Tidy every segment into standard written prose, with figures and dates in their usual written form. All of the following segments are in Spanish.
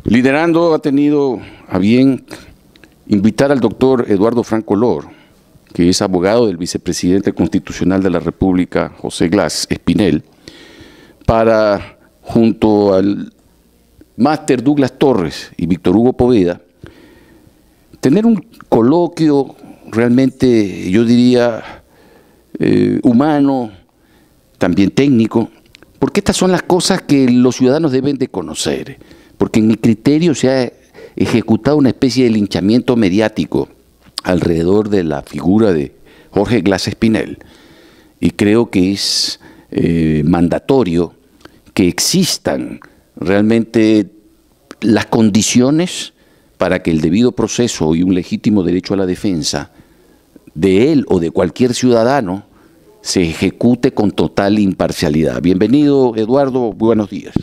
Liderando ha tenido a bien invitar al doctor Eduardo Franco Lor, que es abogado del vicepresidente constitucional de la República, José Glass Espinel, para, junto al máster Douglas Torres y Víctor Hugo Poveda, tener un coloquio realmente, yo diría, humano, también técnico, porque estas son las cosas que los ciudadanos deben de conocer, porque en mi criterio se ha ejecutado una especie de linchamiento mediático alrededor de la figura de Jorge Glass Espinel, y creo que es mandatorio que existan realmente las condiciones para que el debido proceso y un legítimo derecho a la defensa de él o de cualquier ciudadano se ejecute con total imparcialidad. Bienvenido, Eduardo, buenos días.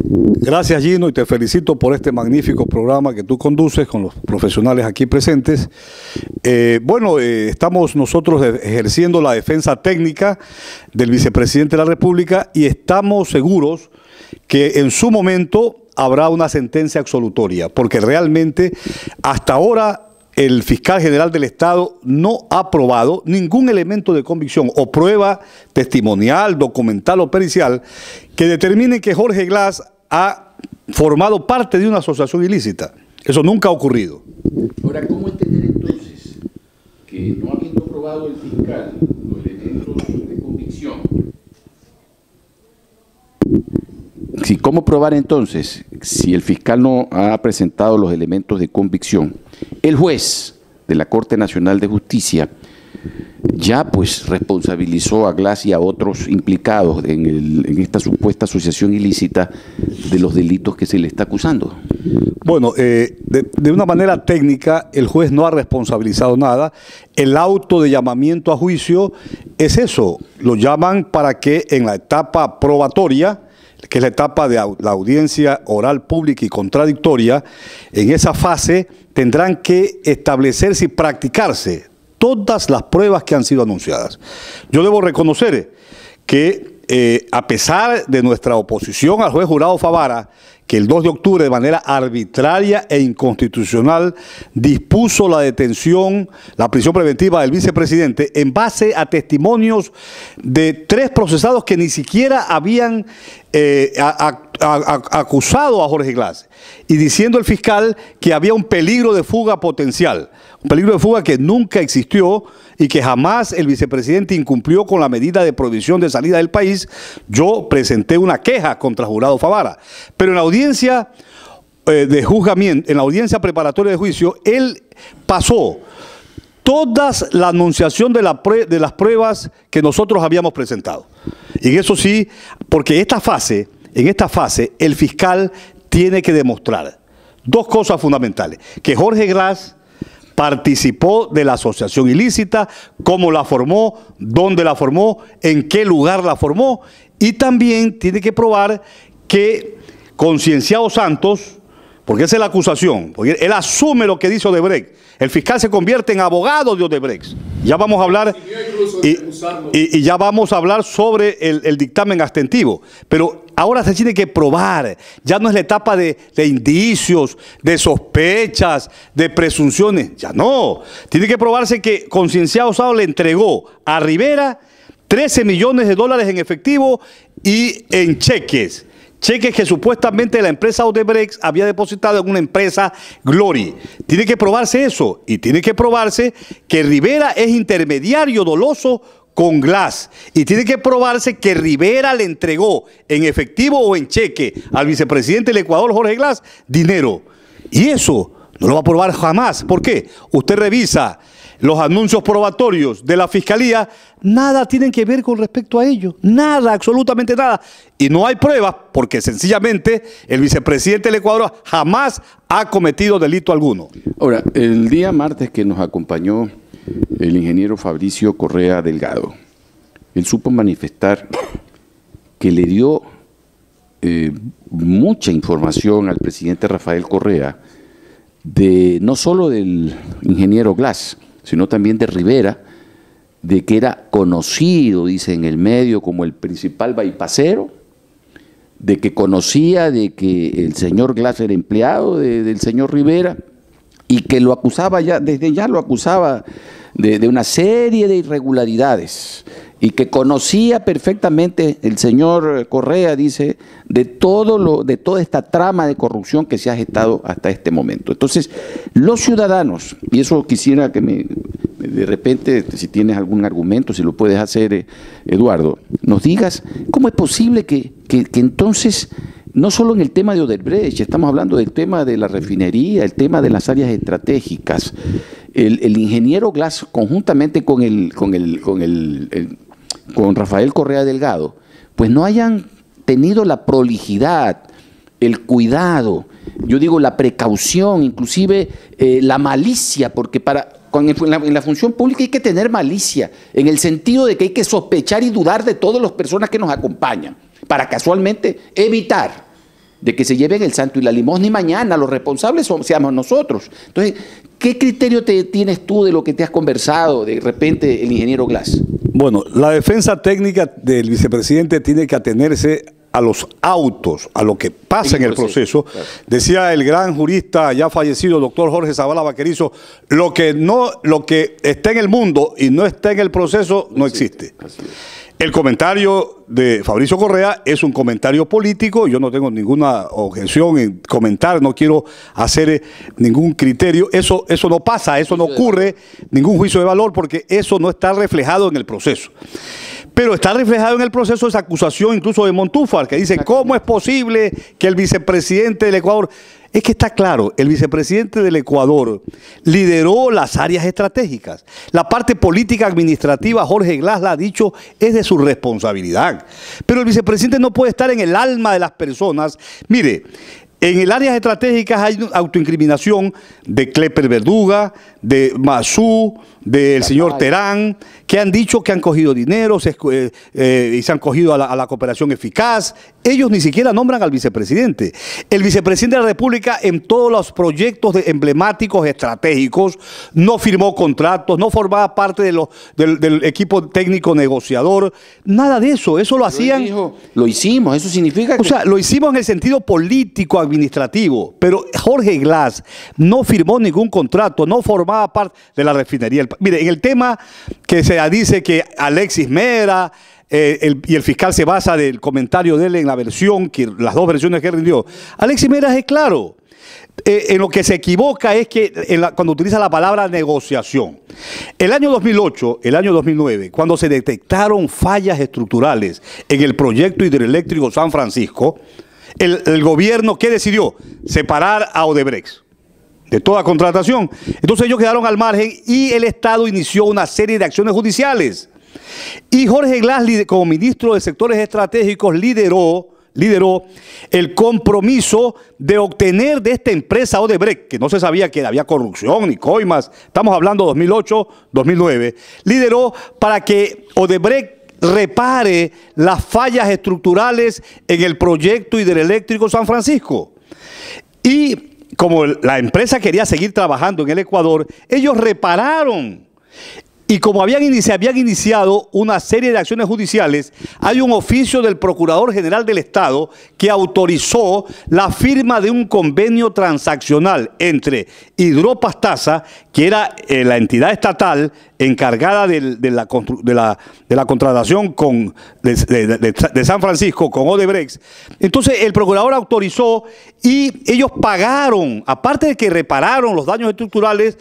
Gracias, Gino, y te felicito por este magnífico programa que tú conduces con los profesionales aquí presentes. Estamos nosotros ejerciendo la defensa técnica del vicepresidente de la República y estamos seguros que en su momento habrá una sentencia absolutoria, porque realmente hasta ahora el fiscal general del Estado no ha probado ningún elemento de convicción o prueba testimonial, documental o pericial que determine que Jorge Glass ha formado parte de una asociación ilícita. Eso nunca ha ocurrido. Ahora, ¿cómo entender entonces que no habiendo probado el fiscal los elementos de convicción? Sí, ¿cómo probar entonces si el fiscal no ha presentado los elementos de convicción? El juez de la Corte Nacional de Justicia ya pues responsabilizó a Glass y a otros implicados en esta supuesta asociación ilícita de los delitos que se le está acusando. Bueno, de una manera técnica el juez no ha responsabilizado nada. El auto de llamamiento a juicio es eso, lo llaman para que en la etapa probatoria, que es la etapa de la audiencia oral pública y contradictoria, en esa fase tendrán que establecerse y practicarse todas las pruebas que han sido anunciadas. Yo debo reconocer que a pesar de nuestra oposición al juez Jurado Favara, que el 2 de octubre de manera arbitraria e inconstitucional dispuso la detención, la prisión preventiva del vicepresidente en base a testimonios de 3 procesados que ni siquiera habían acusado a Jorge Glass, y diciendo el fiscal que había un peligro de fuga potencial, un peligro de fuga que nunca existió y que jamás el vicepresidente incumplió con la medida de prohibición de salida del país. Yo presenté una queja contra Jurado Favara, pero en la audiencia de juzgamiento, en la audiencia preparatoria de juicio, él pasó toda la anunciación de las pruebas que nosotros habíamos presentado. Y eso sí, porque en esta fase el fiscal tiene que demostrar 2 cosas fundamentales: que Jorge Glass participó de la asociación ilícita, cómo la formó, dónde la formó, en qué lugar la formó, y también tiene que probar que Concienciado Santos, porque esa es la acusación, porque él asume lo que dice Odebrecht, el fiscal se convierte en abogado de Odebrecht. Ya vamos a hablar y ya vamos a hablar sobre el dictamen abstentivo, pero ahora se tiene que probar, ya no es la etapa de indicios, de sospechas, de presunciones, ya no. Tiene que probarse que Concienciado Santos le entregó a Rivera 13 millones de dólares en efectivo y en cheques que supuestamente la empresa Odebrecht había depositado en una empresa Glory. Tiene que probarse eso, y tiene que probarse que Rivera es intermediario doloso con Glass, y tiene que probarse que Rivera le entregó en efectivo o en cheque al vicepresidente del Ecuador, Jorge Glass, dinero. Y eso no lo va a probar jamás. ¿Por qué? Usted revisa los anuncios probatorios de la Fiscalía, nada tienen que ver con respecto a ello, nada, absolutamente nada. Y no hay pruebas porque sencillamente el vicepresidente del Ecuador jamás ha cometido delito alguno. Ahora, el día martes que nos acompañó el ingeniero Fabricio Correa Delgado, él supo manifestar que le dio mucha información al presidente Rafael Correa, no solo del ingeniero Glass, sino también de Rivera, de que era conocido, dice, en el medio como el principal bypassero de que conocía de que el señor Glass era empleado del señor Rivera y que lo acusaba ya, desde ya lo acusaba de una serie de irregularidades y que conocía perfectamente el señor Correa, dice, de toda esta trama de corrupción que se ha gestado hasta este momento. Entonces, los ciudadanos, y eso quisiera que de repente, si tienes algún argumento, si lo puedes hacer, Eduardo, nos digas cómo es posible que entonces, no solo en el tema de Odebrecht, estamos hablando del tema de la refinería, el tema de las áreas estratégicas, el ingeniero Glass conjuntamente con Rafael Correa Delgado, pues no hayan tenido la prolijidad, el cuidado, yo digo la precaución, inclusive la malicia, porque en la función pública hay que tener malicia, en el sentido de que hay que sospechar y dudar de todas las personas que nos acompañan, para casualmente evitar de que se lleven el santo y la limosna y mañana los responsables seamos nosotros. Entonces, ¿qué criterio tienes tú de lo que te has conversado de repente el ingeniero Glass? Bueno, la defensa técnica del vicepresidente tiene que atenerse a los autos, a lo que pasa en el proceso. Claro. Decía el gran jurista ya fallecido, doctor Jorge Zavala Vaquerizo, lo que está en el mundo y no está en el proceso no existe. Así es. El comentario de Fabricio Correa es un comentario político, yo no tengo ninguna objeción en comentar, no quiero hacer ningún criterio, eso no pasa, eso no ocurre, ningún juicio de valor, porque eso no está reflejado en el proceso. Pero está reflejado en el proceso esa acusación incluso de Montúfar, que dice, ¿cómo es posible que el vicepresidente del Ecuador... Es que está claro, el vicepresidente del Ecuador lideró las áreas estratégicas. La parte política administrativa, Jorge Glass la ha dicho, es de su responsabilidad. Pero el vicepresidente no puede estar en el alma de las personas. Mire, en el áreas estratégicas hay autoincriminación de Klepper Verduga, de Mazú, del señor Terán, que han dicho que han cogido dinero y se han cogido a la cooperación eficaz. Ellos ni siquiera nombran al vicepresidente. El vicepresidente de la República en todos los proyectos emblemáticos estratégicos no firmó contratos, no formaba parte del equipo técnico negociador, nada de eso. Eso lo hacían... Dijo, lo hicimos, eso significa que... O sea, lo hicimos en el sentido político, administrativo, pero Jorge Glass no firmó ningún contrato, no formaba parte de la refinería. Mire, en el tema que se dice que Alexis Mera y el fiscal se basa del comentario de él en la versión, las dos versiones que rindió, Alexis Mera es claro. En lo que se equivoca es que cuando utiliza la palabra negociación. El año 2008, el año 2009, cuando se detectaron fallas estructurales en el proyecto hidroeléctrico San Francisco, el gobierno, ¿qué decidió? Separar a Odebrecht de toda contratación. Entonces ellos quedaron al margen y el Estado inició una serie de acciones judiciales. Y Jorge Glass, como ministro de sectores estratégicos, lideró el compromiso de obtener de esta empresa Odebrecht, que no se sabía que había corrupción ni coimas, estamos hablando 2008-2009, lideró para que Odebrecht repare las fallas estructurales en el proyecto hidroeléctrico San Francisco. Y como la empresa quería seguir trabajando en el Ecuador, ellos repararon. Y como se habían iniciado una serie de acciones judiciales, hay un oficio del Procurador General del Estado que autorizó la firma de un convenio transaccional entre Hidropastasa, que era la entidad estatal encargada de la contratación de San Francisco con Odebrecht. Entonces el procurador autorizó y ellos pagaron, aparte de que repararon los daños estructurales,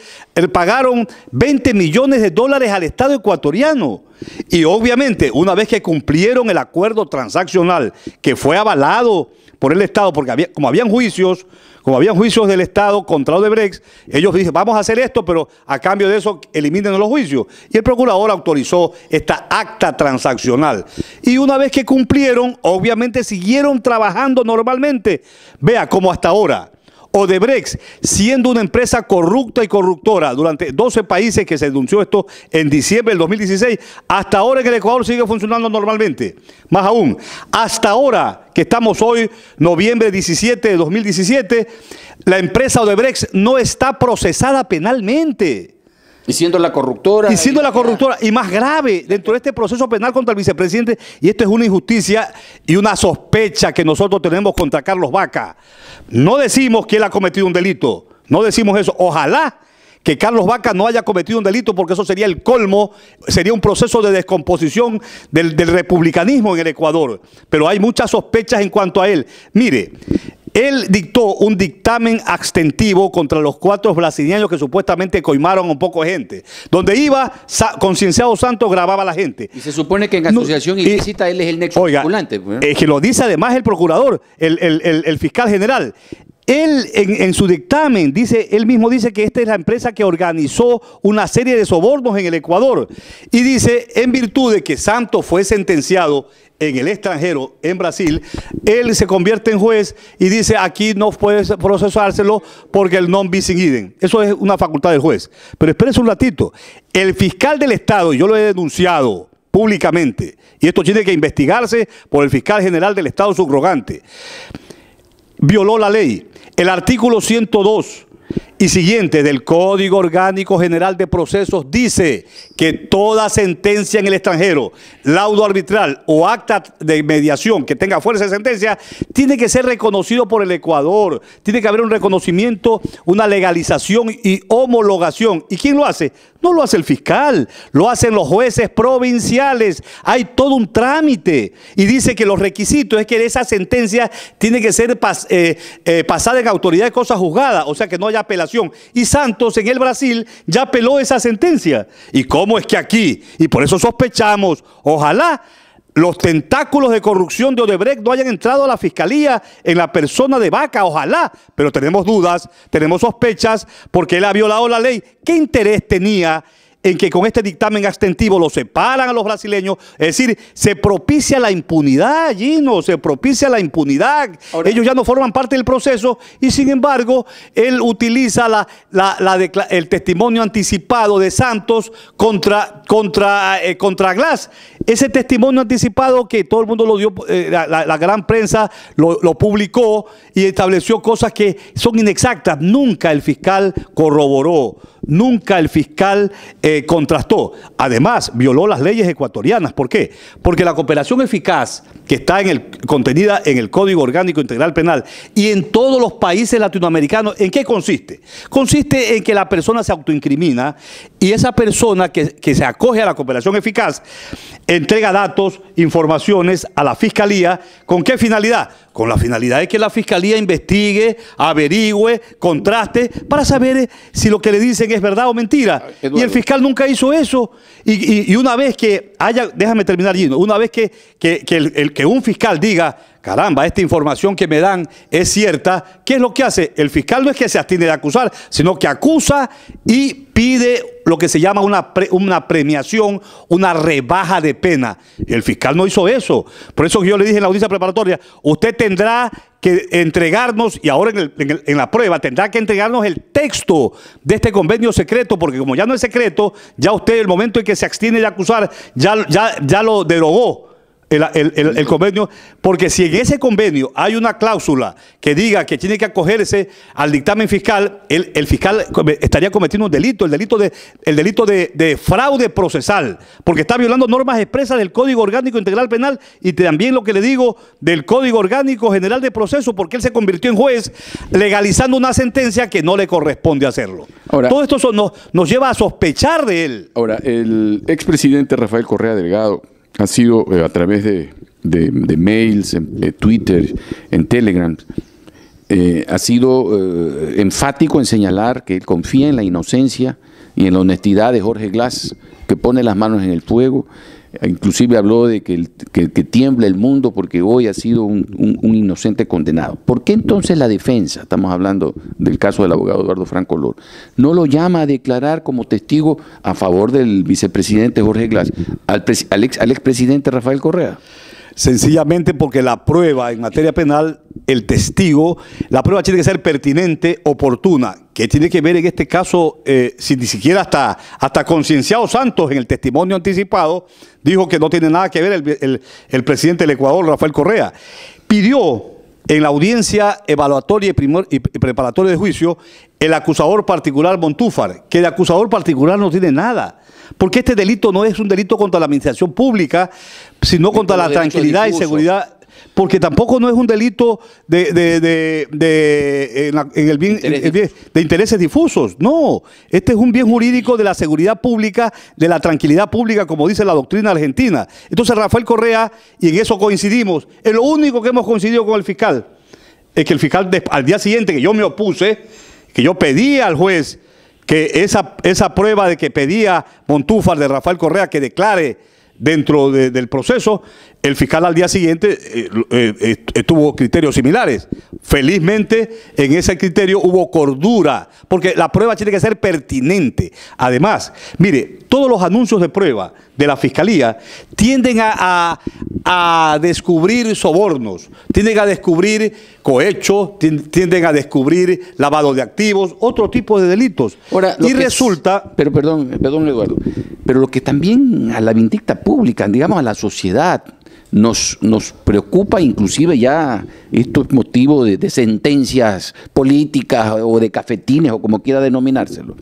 pagaron $20 millones al Estado ecuatoriano. Y obviamente, una vez que cumplieron el acuerdo transaccional que fue avalado por el Estado, porque como habían juicios del Estado contra Odebrecht, ellos dijeron, vamos a hacer esto, pero a cambio de eso eliminen los juicios. Y el procurador autorizó esta acta transaccional. Y una vez que cumplieron, obviamente siguieron trabajando normalmente. Vea cómo hasta ahora Odebrecht, siendo una empresa corrupta y corruptora durante 12 países, que se denunció esto en diciembre del 2016, hasta ahora en el Ecuador sigue funcionando normalmente. Más aún, hasta ahora que estamos hoy, noviembre 17 de 2017, la empresa Odebrecht no está procesada penalmente. Y siendo la corruptora. Y siendo la corruptora. Y más grave, dentro de este proceso penal contra el vicepresidente, y esto es una injusticia y una sospecha que nosotros tenemos contra Carlos Vaca. No decimos que él ha cometido un delito, no decimos eso. Ojalá que Carlos Vaca no haya cometido un delito, porque eso sería el colmo, sería un proceso de descomposición del republicanismo en el Ecuador. Pero hay muchas sospechas en cuanto a él. Mire, él dictó un dictamen abstentivo contra los 4 brasileños que supuestamente coimaron a un poco de gente. Donde iba, Concienciado Santos grababa a la gente. Y se supone que en asociación ilícita él es el nexo vinculante. Es que lo dice además el procurador, el fiscal general. Él en su dictamen dice, él mismo dice que esta es la empresa que organizó una serie de sobornos en el Ecuador. Y dice, en virtud de que Santos fue sentenciado en el extranjero, en Brasil, él se convierte en juez y dice, aquí no puede procesárselo porque el non bis in idem. Eso es una facultad del juez. Pero espérese un ratito. El fiscal del Estado, yo lo he denunciado públicamente, y esto tiene que investigarse por el fiscal general del Estado subrogante, violó la ley. El artículo 102 y siguiente del Código Orgánico General de Procesos dice que toda sentencia en el extranjero, laudo arbitral o acta de mediación que tenga fuerza de sentencia, tiene que ser reconocido por el Ecuador. Tiene que haber un reconocimiento, una legalización y homologación. ¿Y quién lo hace? No lo hace el fiscal, lo hacen los jueces provinciales. Hay todo un trámite y dice que los requisitos es que esa sentencia tiene que ser pasada en autoridad de cosa juzgada, o sea que no haya apelación. Y Santos en el Brasil ya apeló esa sentencia. ¿Y cómo es que aquí? Y por eso sospechamos, ojalá los tentáculos de corrupción de Odebrecht no hayan entrado a la fiscalía en la persona de Vaca, ojalá, pero tenemos dudas, tenemos sospechas, porque él ha violado la ley. ¿Qué interés tenía en que con este dictamen abstentivo lo separan a los brasileños? Es decir, se propicia la impunidad, Gino, se propicia la impunidad. Ahora, ellos ya no forman parte del proceso y sin embargo él utiliza el testimonio anticipado de Santos contra Glass. Ese testimonio anticipado que todo el mundo lo dio, la gran prensa lo publicó y estableció cosas que son inexactas. Nunca el fiscal corroboró, nunca el fiscal contrastó. Además, violó las leyes ecuatorianas. ¿Por qué? Porque la cooperación eficaz que está contenida en el Código Orgánico Integral Penal y en todos los países latinoamericanos, ¿en qué consiste? Consiste en que la persona se autoincrimina y esa persona que se acoge a la cooperación eficaz entrega datos, informaciones a la Fiscalía. ¿Con qué finalidad? Con la finalidad de que la Fiscalía investigue, averigüe, contraste, para saber si lo que le dicen es verdad o mentira. Eduardo. Y el fiscal nunca hizo eso. Y una vez que haya, déjame terminar, Gino, una vez que un fiscal diga, caramba, esta información que me dan es cierta, ¿qué es lo que hace? El fiscal no es que se abstiene de acusar, sino que acusa y pide lo que se llama una premiación, una rebaja de pena. El fiscal no hizo eso. Por eso yo le dije en la audiencia preparatoria, usted tendrá que entregarnos, y ahora en la prueba, tendrá que entregarnos el texto de este convenio secreto, porque como ya no es secreto, ya usted, el momento en que se abstiene de acusar, ya lo derogó. El convenio, porque si en ese convenio hay una cláusula que diga que tiene que acogerse al dictamen fiscal, el fiscal estaría cometiendo un delito, el delito de fraude procesal, porque está violando normas expresas del Código Orgánico Integral Penal y también lo que le digo del Código Orgánico General de Proceso, porque él se convirtió en juez legalizando una sentencia que no le corresponde hacerlo. Ahora, todo esto nos lleva a sospechar de él. Ahora, el expresidente Rafael Correa Delgado ha sido a través de mails, en Twitter, en Telegram, ha sido enfático en señalar que él confía en la inocencia y en la honestidad de Jorge Glass, que pone las manos en el fuego. Inclusive habló de que tiembla el mundo porque hoy ha sido un inocente condenado. ¿Por qué entonces la defensa, estamos hablando del caso del abogado Eduardo Franco Olor, no lo llama a declarar como testigo a favor del vicepresidente Jorge Glass, al expresidente Rafael Correa? Sencillamente porque la prueba en materia penal, el testigo, la prueba tiene que ser pertinente, oportuna. ¿Qué tiene que ver en este caso? Si ni siquiera hasta Concienciado Santos en el testimonio anticipado dijo que no tiene nada que ver el presidente del Ecuador, Rafael Correa. Pidió en la audiencia evaluatoria y preparatoria de juicio, el acusador particular Montúfar, que de acusador particular no tiene nada. Porque este delito no es un delito contra la administración pública, sino contra la tranquilidad y seguridad. Porque tampoco no es un delito de intereses difusos. No, este es un bien jurídico de la seguridad pública, de la tranquilidad pública, como dice la doctrina argentina. Entonces Rafael Correa, y en eso coincidimos, es lo único que hemos coincidido con el fiscal, es que el fiscal al día siguiente que yo me opuse, que yo pedí al juez que esa prueba de que pedía Montúfar de Rafael Correa que declare dentro del proceso, el fiscal al día siguiente tuvo criterios similares. Felizmente en ese criterio hubo cordura, porque la prueba tiene que ser pertinente. Además, mire, todos los anuncios de prueba de la Fiscalía tienden a descubrir sobornos, tienden a descubrir cohecho, tienden a descubrir lavado de activos, otro tipo de delitos. Ahora, y resulta... Pero perdón, Eduardo, pero lo que también a la vindicta pública, digamos a la sociedad, nos preocupa, inclusive ya esto es motivo de sentencias políticas o de cafetines o como quiera denominárselo,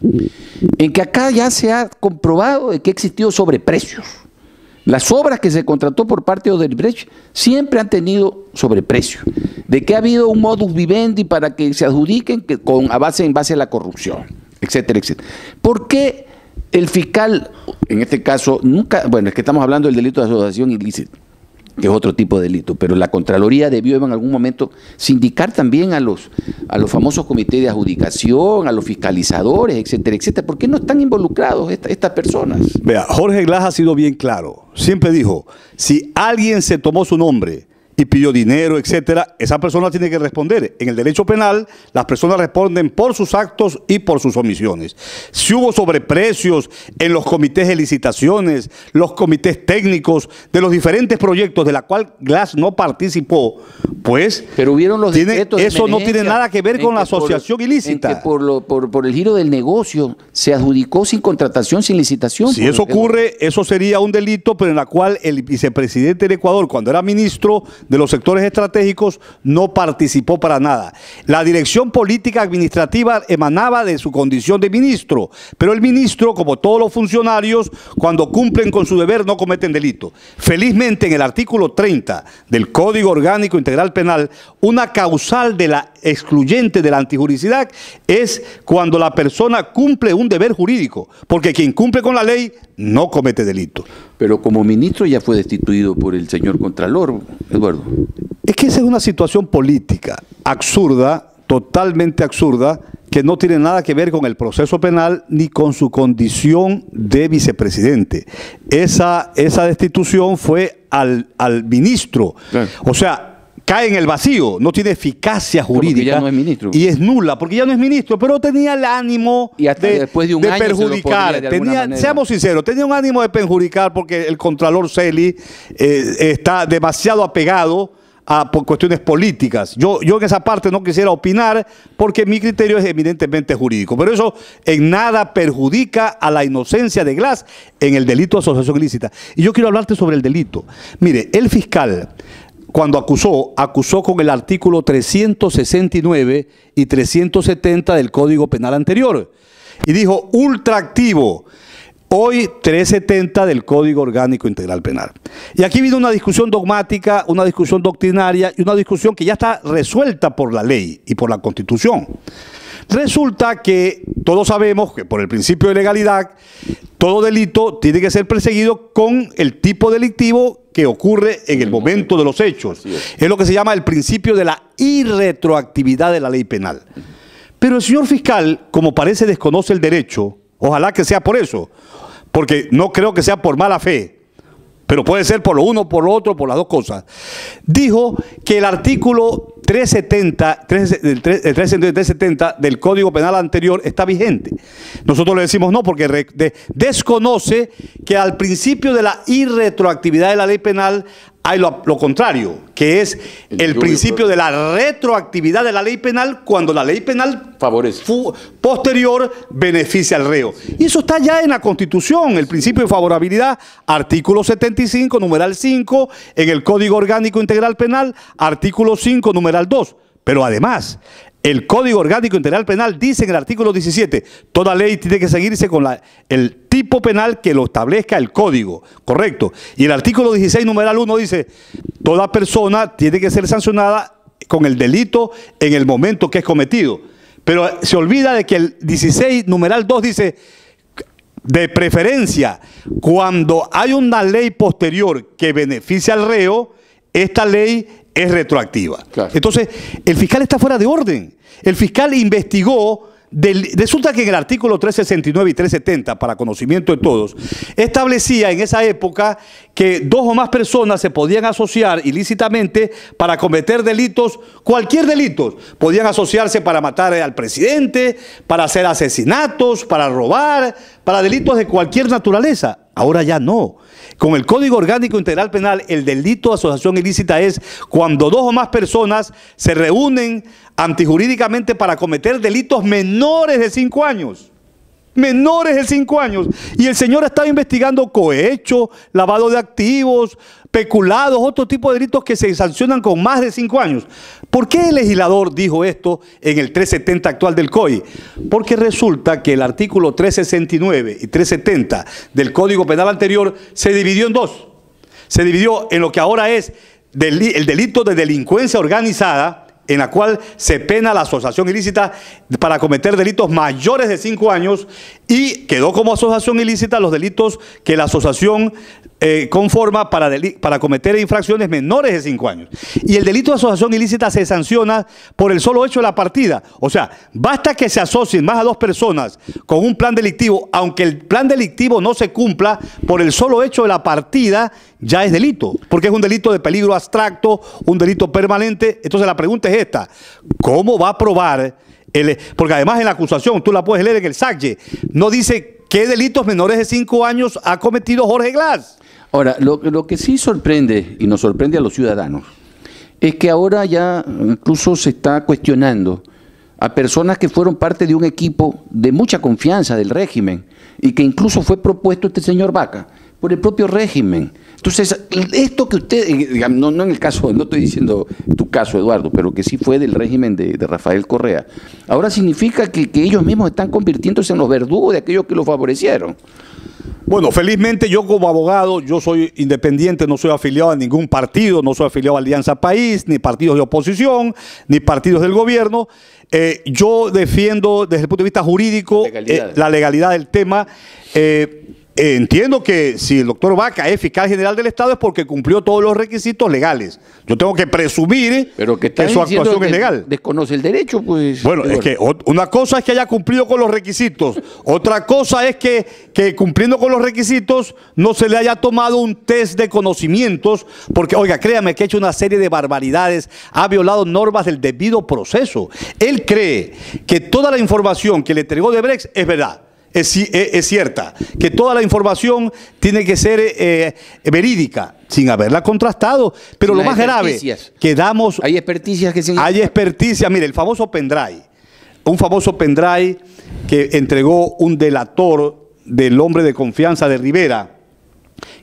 en que acá ya se ha comprobado que ha existido sobreprecios. Las obras que se contrató por parte de Odebrecht siempre han tenido sobreprecio, de que ha habido un modus vivendi para que se adjudiquen en base a la corrupción, etcétera, etcétera. ¿Por qué el fiscal, en este caso, nunca, bueno, es que estamos hablando del delito de asociación ilícita, que es otro tipo de delito, pero la Contraloría debió en algún momento sindicar también a los famosos comités de adjudicación, a los fiscalizadores, etcétera, etcétera? ¿Por qué no están involucrados estas personas? Vea, Jorge Glass ha sido bien claro. Siempre dijo, si alguien se tomó su nombre y pidió dinero, etcétera, esa persona tiene que responder. En el derecho penal, las personas responden por sus actos y por sus omisiones. Si hubo sobreprecios en los comités de licitaciones, los comités técnicos de los diferentes proyectos de la cual Glass no participó, pues pero hubieron los decretos de eso no tiene nada que ver con la asociación ilícita. En que por el giro del negocio se adjudicó sin contratación, sin licitación. Si eso ocurre, eso sería un delito, pero en la cual el vicepresidente del Ecuador, cuando era ministro de los sectores estratégicos, no participó para nada. La dirección política administrativa emanaba de su condición de ministro, pero el ministro, como todos los funcionarios, cuando cumplen con su deber no cometen delito. Felizmente en el artículo 30 del Código Orgánico Integral Penal, una causal de la excluyente de la antijuricidad es cuando la persona cumple un deber jurídico, porque quien cumple con la ley no comete delito. Pero como ministro ya fue destituido por el señor Contralor, Eduardo. Es que esa es una situación política absurda, totalmente absurda, que no tiene nada que ver con el proceso penal ni con su condición de vicepresidente. Esa destitución fue al ministro. Claro. O sea, cae en el vacío, no tiene eficacia jurídica, ya no es ministro. Y es nula, porque ya no es ministro, pero tenía el ánimo después de un año perjudicar. Seamos sinceros, tenía un ánimo de perjudicar porque el Contralor Celi está demasiado apegado por cuestiones políticas. Yo en esa parte no quisiera opinar porque mi criterio es eminentemente jurídico, pero eso en nada perjudica a la inocencia de Glass en el delito de asociación ilícita. Y yo quiero hablarte sobre el delito. Mire, el fiscal, cuando acusó con el artículo 369 y 370 del Código Penal anterior. Y dijo, ultraactivo, hoy 370 del Código Orgánico Integral Penal. Y aquí viene una discusión dogmática, una discusión doctrinaria y una discusión que ya está resuelta por la ley y por la Constitución. Resulta que todos sabemos que por el principio de legalidad, todo delito tiene que ser perseguido con el tipo delictivo que ocurre en el momento de los hechos. Es lo que se llama el principio de la irretroactividad de la ley penal. Pero el señor fiscal, como parece desconoce el derecho, ojalá que sea por eso, porque no creo que sea por mala fe, pero puede ser por lo uno, por lo otro, por las dos cosas, dijo que el artículo 370 del Código Penal anterior está vigente. Nosotros le decimos no, porque desconoce que al principio de la irretroactividad de la ley penal hay lo contrario, que es el principio de la retroactividad de la ley penal cuando la ley penal favorece posterior beneficia al reo. Y eso está ya en la Constitución, el principio de favorabilidad, artículo 75, numeral 5, en el Código Orgánico Integral Penal, artículo 5, numeral numeral 2. Pero además, el Código Orgánico Integral Penal dice en el artículo 17, toda ley tiene que seguirse con el tipo penal que lo establezca el código, correcto. Y el artículo 16, numeral 1 dice, toda persona tiene que ser sancionada con el delito en el momento que es cometido. Pero se olvida de que el 16, numeral 2 dice, de preferencia, cuando hay una ley posterior que beneficia al reo, esta ley es retroactiva. Claro. Entonces, el fiscal está fuera de orden. El fiscal investigó, resulta que en el artículo 369 y 370, para conocimiento de todos, establecía en esa época que 2 o más personas se podían asociar ilícitamente para cometer delitos, cualquier delito. Podían asociarse para matar al presidente, para hacer asesinatos, para robar, para delitos de cualquier naturaleza. Ahora ya no. Con el Código Orgánico Integral Penal, el delito de asociación ilícita es cuando 2 o más personas se reúnen antijurídicamente para cometer delitos menores de 5 años. Menores de 5 años. Y el señor estaba investigando cohecho, lavado de activos, peculados, otro tipo de delitos que se sancionan con más de 5 años. ¿Por qué el legislador dijo esto en el 370 actual del COI? Porque resulta que el artículo 369 y 370 del Código Penal anterior se dividió en 2. Se dividió en lo que ahora es el delito de delincuencia organizada, en la cual se pena la asociación ilícita para cometer delitos mayores de 5 años, y quedó como asociación ilícita los delitos que la asociación conforma para cometer infracciones menores de 5 años. Y el delito de asociación ilícita se sanciona por el solo hecho de la partida. O sea, basta que se asocien más a 2 personas con un plan delictivo, aunque el plan delictivo no se cumpla, por el solo hecho de la partida ya es delito, porque es un delito de peligro abstracto, un delito permanente. Entonces la pregunta es esta: ¿cómo va a probar? Porque además en la acusación, tú la puedes leer en el SACYE, no dice qué delitos menores de 5 años ha cometido Jorge Glass. Ahora, lo que sí sorprende, y nos sorprende a los ciudadanos, es que ahora ya incluso se está cuestionando a personas que fueron parte de un equipo de mucha confianza del régimen, y que incluso fue propuesto este señor Vaca por el propio régimen. Entonces, esto que usted, digamos, no en el caso, no estoy diciendo tu caso, Eduardo, pero que sí fue del régimen de Rafael Correa, ahora significa que ellos mismos están convirtiéndose en los verdugos de aquellos que los favorecieron. Bueno, felizmente yo como abogado, yo soy independiente, no soy afiliado a ningún partido, no soy afiliado a Alianza País, ni partidos de oposición, ni partidos del gobierno. Yo defiendo desde el punto de vista jurídico la legalidad del tema. Entiendo que si el doctor Vaca es fiscal general del Estado es porque cumplió todos los requisitos legales. Yo tengo que presumir que su actuación es legal. Desconoce el derecho, pues. Bueno, es que una cosa es que haya cumplido con los requisitos, otra cosa es que cumpliendo con los requisitos no se le haya tomado un test de conocimientos, porque, oiga, créame que ha hecho una serie de barbaridades, ha violado normas del debido proceso. Él cree que toda la información que le entregó Odebrecht es verdad. Es cierta, que toda la información tiene que ser verídica, sin haberla contrastado. Pero lo más grave, que damos... Hay experticias que se... Hay experticias, mire, el famoso pendrive. Un famoso pendrive que entregó un delator del hombre de confianza de Rivera.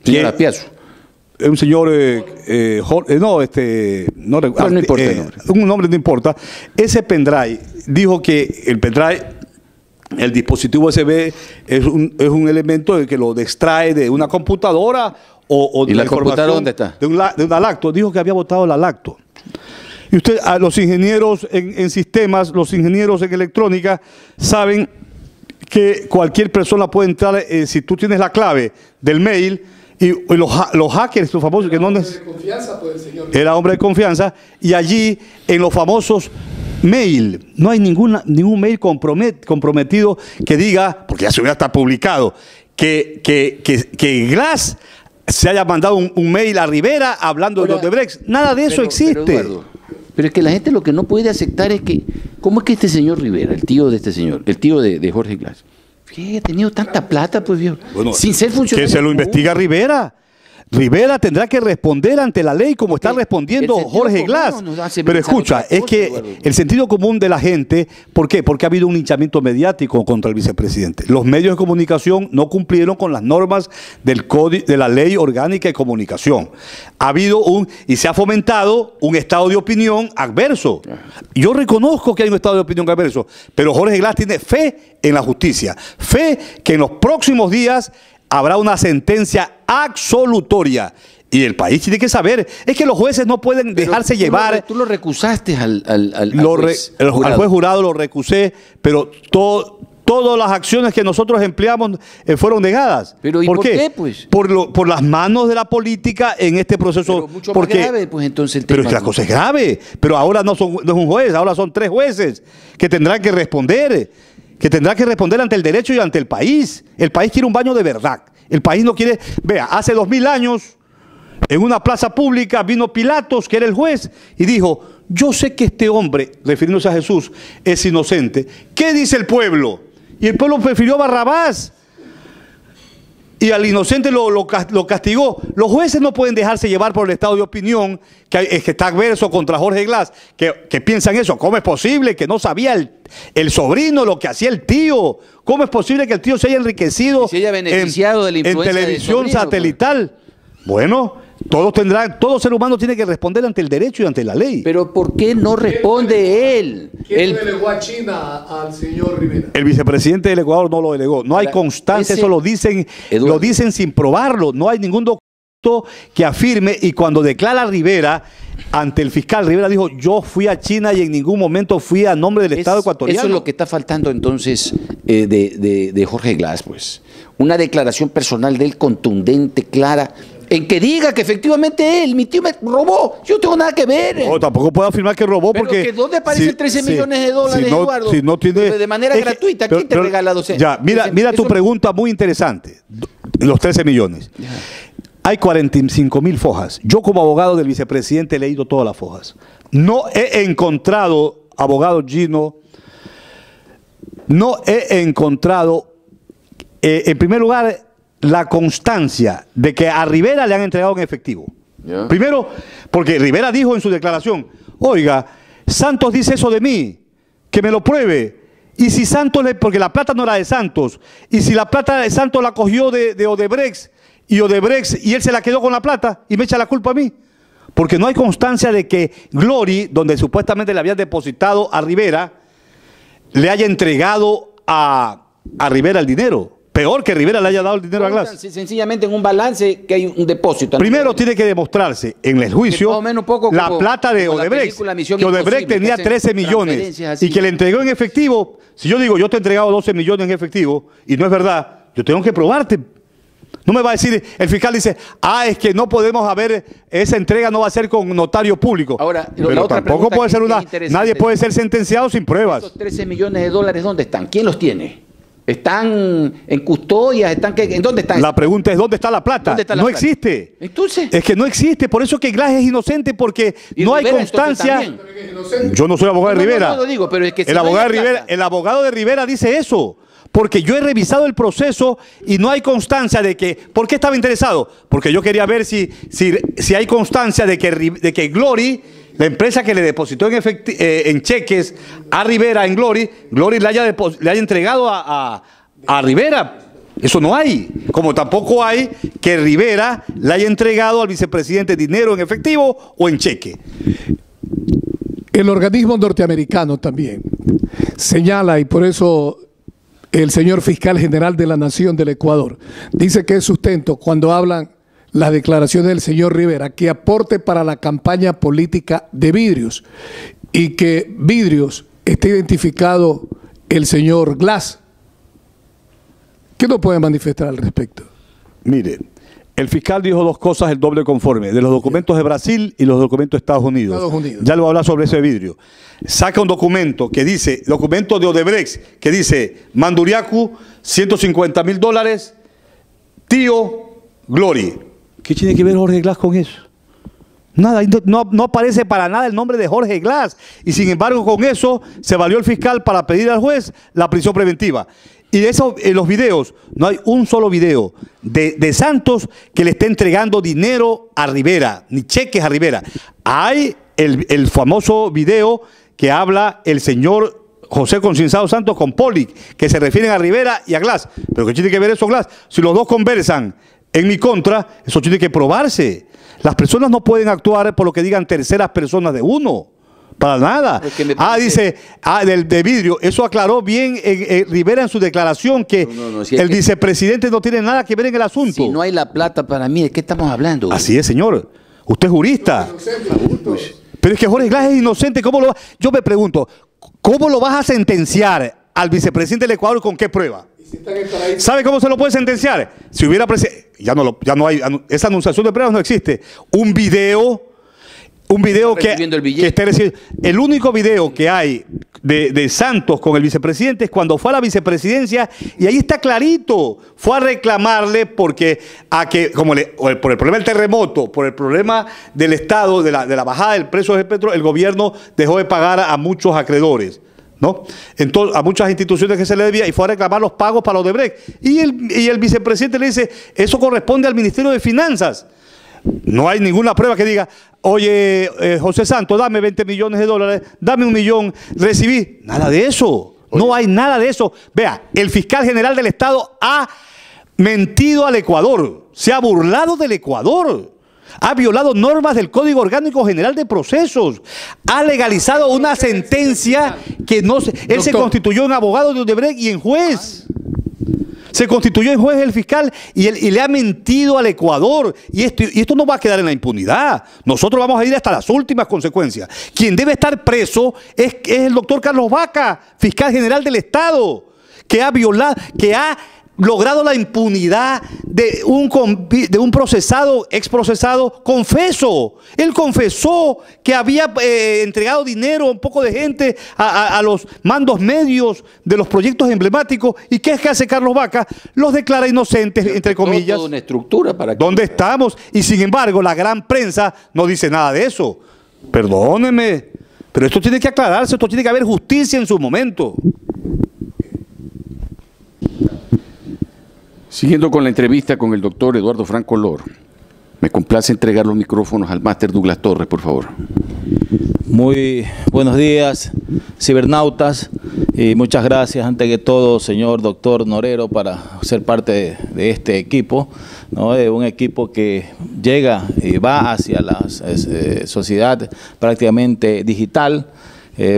Señor Aspiazu. Un señor, no importa. Un nombre no importa. Ese pendrive dijo que el pendrive... El dispositivo USB es un elemento que lo extrae de una computadora o de ¿Y la computadora dónde está? De una lacto. Dijo que había botado la lacto. Y usted, a los ingenieros en sistemas, los ingenieros en electrónica, saben que cualquier persona puede entrar, si tú tienes la clave del mail, y los hackers, los famosos, que no era hombre de confianza, y allí en los famosos mail, no hay ningún mail comprometido que diga, porque ya se hubiera hasta publicado, que Glass se haya mandado un mail a Rivera hablando de Odebrecht. Nada de eso existe. Pero es que la gente lo que no puede aceptar es que, ¿cómo es que este señor Rivera, el tío de este señor, el tío de Jorge Glass, que ha tenido tanta plata, pues, viejo, bueno, sin ser funcionario? Que se lo investiga Rivera. Rivera tendrá que responder ante la ley como está respondiendo Jorge Glass. Pero escucha, es que el sentido común de la gente, ¿por qué? Porque ha habido un linchamiento mediático contra el vicepresidente. Los medios de comunicación no cumplieron con las normas del código, de la ley orgánica de comunicación. Ha habido y se ha fomentado un estado de opinión adverso. Yo reconozco que hay un estado de opinión adverso, pero Jorge Glass tiene fe en la justicia, fe que en los próximos días habrá una sentencia absolutoria. Y el país tiene que saber, es que los jueces no pueden dejarse llevar. Tú lo recusaste al juez jurado. Al juez jurado lo recusé, pero todas las acciones que nosotros empleamos fueron negadas. Pero ¿y por qué, pues? Por las manos de la política en este proceso. Pero mucho más grave, pues, entonces el tema. Pero es que la cosa es grave. Pero ahora no es un juez, ahora son 3 jueces que tendrán que responder. Ante el derecho y ante el país. El país quiere un baño de verdad. El país no quiere... Vea, hace 2000 años, en una plaza pública, vino Pilatos, que era el juez, y dijo, yo sé que este hombre, refiriéndose a Jesús, es inocente. ¿Qué dice el pueblo? Y el pueblo prefirió a Barrabás. Y al inocente lo castigó. Los jueces no pueden dejarse llevar por el estado de opinión que está adverso contra Jorge Glass, que piensan eso. ¿Cómo es posible que no sabía el sobrino lo que hacía el tío? ¿Cómo es posible que el tío se haya enriquecido se haya beneficiado de la influencia en televisión satelital? Bueno, todo ser humano tiene que responder ante el derecho y ante la ley. Pero ¿por qué no responde él? ¿Quién delegó a China al señor Rivera? El vicepresidente del Ecuador no lo delegó. No hay constancia, eso lo dicen sin probarlo. No hay ningún documento que afirme, y cuando declara Rivera ante el fiscal, Rivera dijo, yo fui a China y en ningún momento fui a nombre del Estado ecuatoriano. Eso es lo que está faltando entonces de Jorge Glass, pues. Una declaración personal de él contundente, clara, en que diga que efectivamente mi tío me robó, yo no tengo nada que ver. No, tampoco puedo afirmar que robó. Pero porque... que ¿dónde aparecen 13 millones de dólares, Eduardo? Si no tiene, de manera gratuita, ¿quién te regala 12? Ya, mira tu pregunta muy interesante, los 13 millones. Ya. Hay 45.000 fojas. Yo como abogado del vicepresidente he leído todas las fojas. No he encontrado, abogado Gino, en primer lugar, la constancia de que a Rivera le han entregado en efectivo. Yeah. Primero, porque Rivera dijo en su declaración, oiga, Santos dice eso de mí, que me lo pruebe. Y si Santos, porque la plata no era de Santos, y si la plata de Santos la cogió de Odebrecht, y él se la quedó con la plata y me echa la culpa a mí. Porque no hay constancia de que Glory, donde supuestamente le habían depositado a Rivera, le haya entregado a Rivera el dinero. Peor que Rivera le haya dado el dinero a Glass. Sencillamente en un balance que hay un depósito. Primero tiene que demostrarse en el juicio la plata de Odebrecht, que Odebrecht tenía 13 millones y que le entregó en efectivo. Si yo digo, yo te he entregado 12 millones en efectivo y no es verdad, yo tengo que probarte. No me va a decir, el fiscal dice, es que no podemos haber, esa entrega no va a ser con notario público. Ahora, pero tampoco puede ser nadie puede ser sentenciado sin pruebas. ¿Esos 13 millones de dólares dónde están? ¿Quién los tiene? ¿Están en custodia? ¿En dónde están? La pregunta es, ¿dónde está la plata? No existe. Entonces, es que no existe, por eso que Glass es inocente, porque no hay constancia. Yo no soy abogado de Rivera. No lo digo, pero es que el abogado de Rivera dice eso. Porque yo he revisado el proceso y no hay constancia de que... ¿Por qué estaba interesado? Porque yo quería ver si hay constancia de que Glory, la empresa que le depositó en cheques a Rivera en Glory le haya entregado a Rivera. Eso no hay. Como tampoco hay que Rivera le haya entregado al vicepresidente dinero en efectivo o en cheque. El organismo norteamericano también señala, y por eso el señor fiscal general de la Nación del Ecuador dice que es sustento cuando hablan las declaraciones del señor Rivera, que aporte para la campaña política de Vidrios, y que Vidrios esté identificado el señor Glass. ¿Qué nos puede manifestar al respecto? Mire, el fiscal dijo dos cosas, el doble conforme, de los documentos de Brasil y los documentos de Estados Unidos. Ya le voy a hablar sobre ese vidrio. Saca un documento que dice, documento de Odebrecht, que dice, Manduriacu, $150.000, tío Glory. ¿Qué tiene que ver Jorge Glass con eso? Nada, no aparece para nada el nombre de Jorge Glass. Y sin embargo con eso se valió el fiscal para pedir al juez la prisión preventiva. Y eso, en los videos, no hay un solo video de Santos que le esté entregando dinero a Rivera, ni cheques a Rivera. Hay el famoso video que habla el señor José Concienzado Santos con Polic, que se refieren a Rivera y a Glass. Pero ¿qué tiene que ver eso, Glass? Si los dos conversan en mi contra, eso tiene que probarse. Las personas no pueden actuar por lo que digan terceras personas de uno. Para nada. Dice, de vidrio. Eso aclaró bien Rivera en su declaración, que si el vicepresidente no tiene nada que ver en el asunto. Si no hay la plata para mí, ¿de qué estamos hablando? Así es, señor. Usted es jurista. Pero es que Jorge Glass es inocente. ¿Cómo lo va? Yo me pregunto, ¿cómo lo vas a sentenciar al vicepresidente del Ecuador? ¿Con qué prueba? ¿Sabe cómo se lo puede sentenciar? Si hubiera ya no hay, esa anunciación de pruebas no existe. Un video que esté recibiendo. El único video que hay de Santos con el vicepresidente es cuando fue a la vicepresidencia, y ahí está clarito. Fue a reclamarle por el problema del terremoto, por el problema del Estado, de la bajada del precio del petróleo, el gobierno dejó de pagar a muchos acreedores, ¿no? Entonces, a muchas instituciones que se le debía, y fue a reclamar los pagos para los de Brecht. Y el vicepresidente le dice, eso corresponde al Ministerio de Finanzas. No hay ninguna prueba que diga, oye, José Santos, dame 20 millones de dólares, dame 1 millón, recibí. Nada de eso. Oye. No hay nada de eso. Vea, el fiscal general del Estado ha mentido al Ecuador, se ha burlado del Ecuador, ha violado normas del Código Orgánico General de Procesos, ha legalizado una sentencia que no se... Él se constituyó en abogado de Odebrecht y en juez. Se constituyó en juez el fiscal y le ha mentido al Ecuador. Y esto no va a quedar en la impunidad. Nosotros vamos a ir hasta las últimas consecuencias. Quien debe estar preso es el doctor Carlos Vaca, fiscal general del Estado, que ha violado, que ha logrado la impunidad de un procesado, exprocesado, confeso. Él confesó que había entregado dinero a un poco de gente, a los mandos medios de los proyectos emblemáticos. ¿Y qué es que hace Carlos Vaca? Los declara inocentes, entre comillas. Toda una estructura para que... ¿Dónde estamos? Y sin embargo, la gran prensa no dice nada de eso. Perdóneme, pero esto tiene que aclararse, esto tiene que haber justicia en su momento. Siguiendo con la entrevista con el doctor Eduardo Franco Olor, me complace entregar los micrófonos al máster Douglas Torres, por favor. Muy buenos días, cibernautas, y muchas gracias, antes que todo, señor doctor Norero, para ser parte de este equipo, ¿no? Un equipo que llega y va hacia la sociedad prácticamente digital.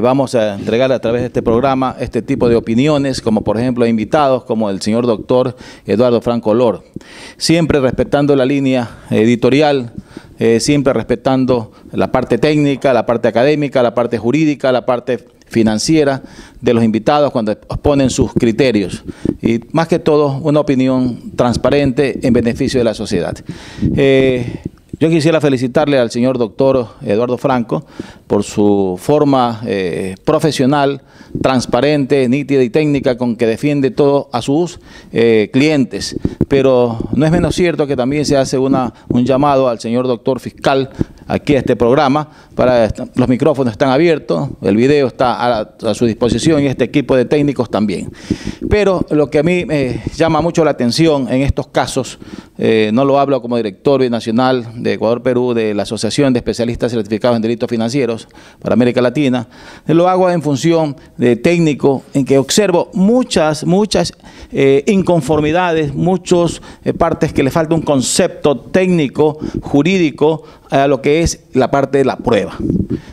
Vamos a entregar a través de este programa este tipo de opiniones, como por ejemplo invitados como el señor doctor Eduardo Franco Olor, siempre respetando la línea editorial, siempre respetando la parte técnica, la parte académica, la parte jurídica, la parte financiera de los invitados cuando exponen sus criterios, y más que todo una opinión transparente en beneficio de la sociedad. Yo quisiera felicitarle al señor doctor Eduardo Franco por su forma profesional, transparente, nítida y técnica con que defiende todo a sus clientes. Pero no es menos cierto que también se hace un llamado al señor doctor fiscal aquí a este programa. Los micrófonos están abiertos, el video está a su disposición y este equipo de técnicos también. Pero lo que a mí me llama mucho la atención en estos casos, no lo hablo como director binacional de Ecuador-Perú de la Asociación de Especialistas Certificados en Delitos Financieros para América Latina, lo hago en función de técnico, en que observo muchas inconformidades, muchas partes que le falta un concepto técnico, jurídico, a lo que es la parte de la prueba.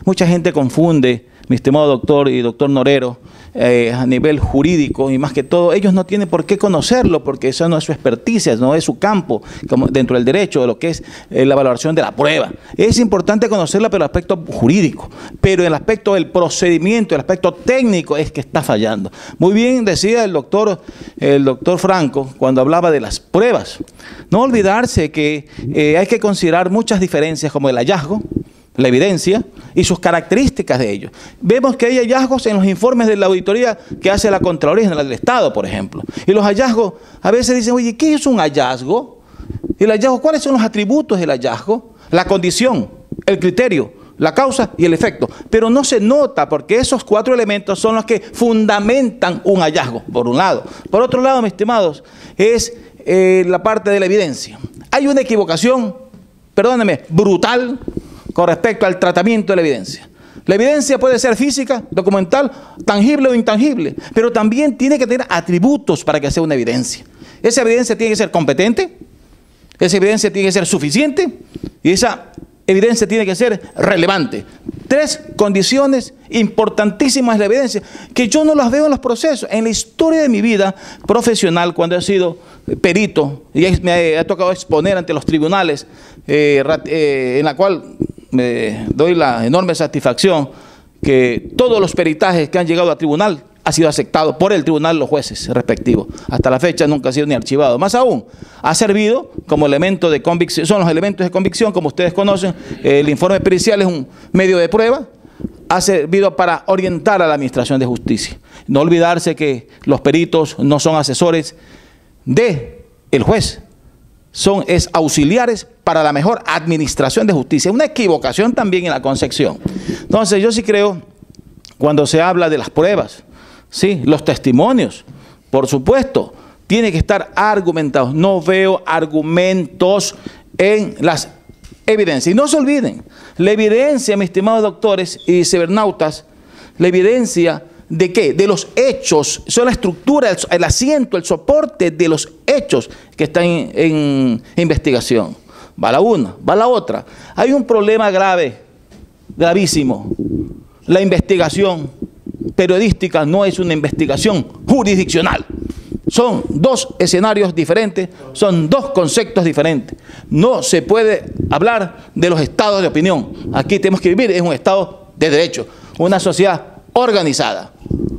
Mucha gente confunde, mi estimado doctor y doctor Norero, a nivel jurídico, y más que todo, ellos no tienen por qué conocerlo, porque eso no es su experticia, no es su campo, como dentro del derecho, de lo que es la valoración de la prueba. Es importante conocerla, pero el aspecto jurídico, pero el aspecto del procedimiento, el aspecto técnico es que está fallando. Muy bien decía el doctor Franco cuando hablaba de las pruebas. No olvidarse que hay que considerar muchas diferencias, como el hallazgo, la evidencia y sus características de ellos. Vemos que hay hallazgos en los informes de la auditoría que hace la Contraloría General del Estado, por ejemplo. Y los hallazgos, a veces dicen, oye, ¿qué es un hallazgo? El hallazgo, ¿cuáles son los atributos del hallazgo? La condición, el criterio, la causa y el efecto. Pero no se nota porque esos 4 elementos son los que fundamentan un hallazgo, por un lado. Por otro lado, mis estimados, es la parte de la evidencia. Hay una equivocación, perdónenme, brutal con respecto al tratamiento de la evidencia. La evidencia puede ser física, documental, tangible o intangible, pero también tiene que tener atributos para que sea una evidencia. Esa evidencia tiene que ser competente, esa evidencia tiene que ser suficiente y esa evidencia tiene que ser relevante. 3 condiciones importantísimas de la evidencia que yo no las veo en los procesos. En la historia de mi vida profesional, cuando he sido perito y me ha tocado exponer ante los tribunales, en la cual me doy la enorme satisfacción que todos los peritajes que han llegado a tribunal ha sido aceptado por el tribunal, los jueces respectivos. Hasta la fecha nunca ha sido ni archivado. Más aún, ha servido como elemento de convicción, son los elementos de convicción, como ustedes conocen, el informe pericial es un medio de prueba, ha servido para orientar a la administración de justicia. No olvidarse que los peritos no son asesores del juez, son auxiliares para la mejor administración de justicia. Una equivocación también en la concepción. Entonces yo sí creo, cuando se habla de las pruebas, sí, los testimonios, por supuesto, tiene que estar argumentados. No veo argumentos en las evidencias. Y no se olviden, la evidencia, mis estimados doctores y cibernautas, la evidencia ¿de qué? De los hechos, son la estructura, el asiento, el soporte de los hechos que están en investigación. Va la una, va la otra. Hay un problema grave, gravísimo. La investigación periodística no es una investigación jurisdiccional. Son 2 escenarios diferentes, son 2 conceptos diferentes. No se puede hablar de los estados de opinión. Aquí tenemos que vivir en un estado de derecho, una sociedad organizada.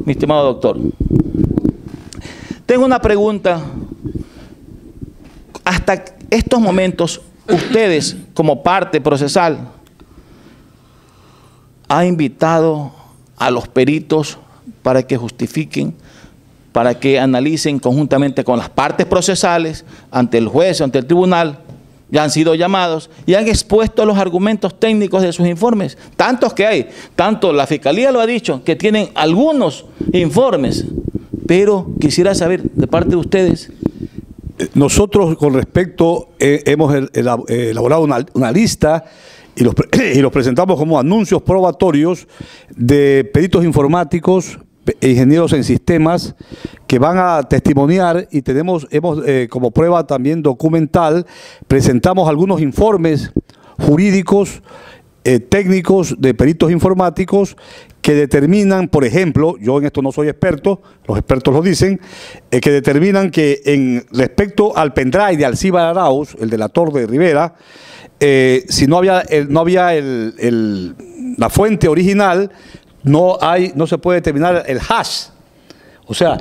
Mi estimado doctor, tengo una pregunta. Hasta estos momentos, ustedes como parte procesal, ¿han invitado a los peritos para que justifiquen, para que analicen conjuntamente con las partes procesales, ante el juez, ante el tribunal? Ya han sido llamados y han expuesto los argumentos técnicos de sus informes, tantos que hay. Tanto la Fiscalía lo ha dicho, que tienen algunos informes, pero quisiera saber de parte de ustedes. Nosotros con respecto hemos elaborado una lista y los presentamos como anuncios probatorios de peritos informáticos, ingenieros en sistemas que van a testimoniar, y hemos como prueba también documental, presentamos algunos informes jurídicos, técnicos de peritos informáticos que determinan, por ejemplo, yo en esto no soy experto, los expertos lo dicen, que determinan que en respecto al pendrive de Alcibar Arauz, el delator de Rivera, si no había la fuente original, no se puede determinar el hash, o sea,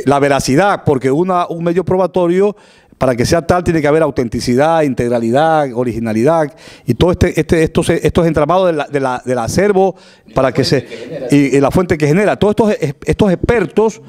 la veracidad, porque un medio probatorio, para que sea tal, tiene que haber autenticidad, integralidad, originalidad y todo estos entramados del acervo para que y la fuente que genera. Todos estos expertos,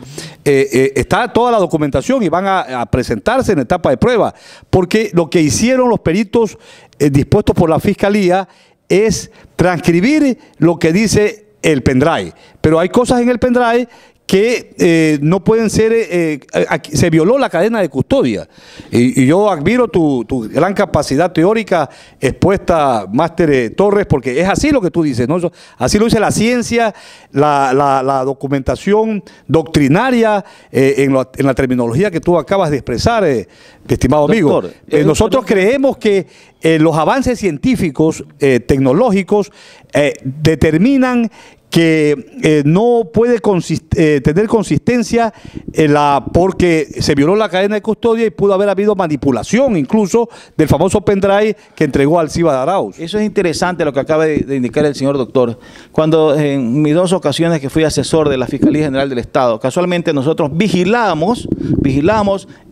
está toda la documentación y van a presentarse en etapa de prueba, porque lo que hicieron los peritos dispuestos por la Fiscalía es transcribir lo que dice el pendrive, pero hay cosas en el pendrive que no pueden ser, se violó la cadena de custodia. Y yo admiro tu gran capacidad teórica expuesta, Máster Torres, porque es así lo que tú dices, ¿no? Así lo dice la ciencia, la documentación doctrinaria, en la terminología que tú acabas de expresar, estimado amigo. Doctor, nosotros creemos que los avances científicos, tecnológicos, determinan que no puede tener consistencia porque se violó la cadena de custodia y pudo haber habido manipulación incluso del famoso pendrive que entregó Alcibar Arauz. Eso es interesante lo que acaba de indicar el señor doctor. Cuando en mis 2 ocasiones que fui asesor de la Fiscalía General del Estado, casualmente nosotros vigilamos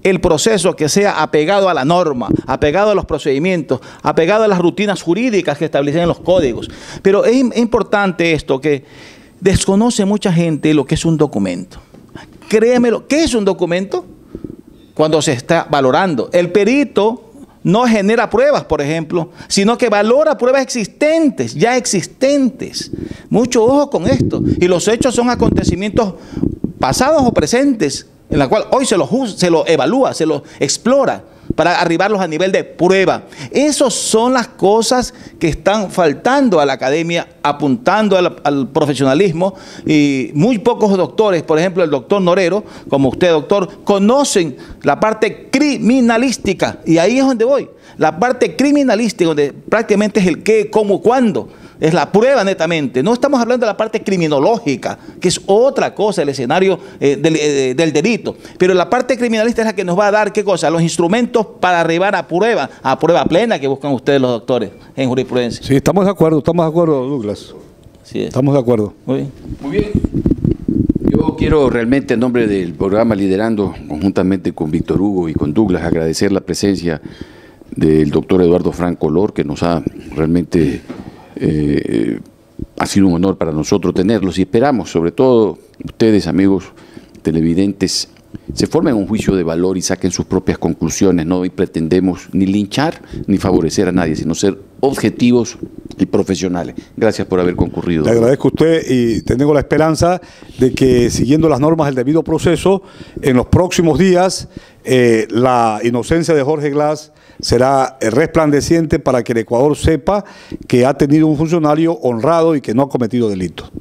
el proceso que sea apegado a la norma, apegado a los procedimientos, apegado a las rutinas jurídicas que establecen los códigos. Pero es importante esto, que desconoce mucha gente lo que es un documento. Créemelo, ¿qué es un documento? Cuando se está valorando. El perito no genera pruebas, por ejemplo, sino que valora pruebas existentes, ya existentes. Mucho ojo con esto. Y los hechos son acontecimientos pasados o presentes, en la cual hoy se lo evalúa, se lo explora para arribarlos a nivel de prueba. Esas son las cosas que están faltando a la academia, apuntando al profesionalismo, y muy pocos doctores, por ejemplo el doctor Norero, como usted doctor, conocen la parte criminalística, y ahí es donde voy, la parte criminalística, donde prácticamente es el qué, cómo, cuándo. Es la prueba netamente. No estamos hablando de la parte criminológica, que es otra cosa, el escenario del delito. Pero la parte criminalista es la que nos va a dar, ¿qué cosa? Los instrumentos para arribar a prueba plena que buscan ustedes los doctores en jurisprudencia. Sí, estamos de acuerdo, Douglas. Así es. Estamos de acuerdo. Muy bien. Muy bien. Yo quiero realmente, en nombre del programa Liderando, conjuntamente con Víctor Hugo y con Douglas, agradecer la presencia del doctor Eduardo Franco Olor, que nos ha realmente... ha sido un honor para nosotros tenerlos, y esperamos, sobre todo ustedes, amigos televidentes, se formen un juicio de valor y saquen sus propias conclusiones. No pretendemos ni linchar ni favorecer a nadie, sino ser objetivos y profesionales. Gracias por haber concurrido. Le agradezco a usted, y tengo la esperanza de que, siguiendo las normas del debido proceso, en los próximos días la inocencia de Jorge Glass será resplandeciente, para que el Ecuador sepa que ha tenido un funcionario honrado y que no ha cometido delitos.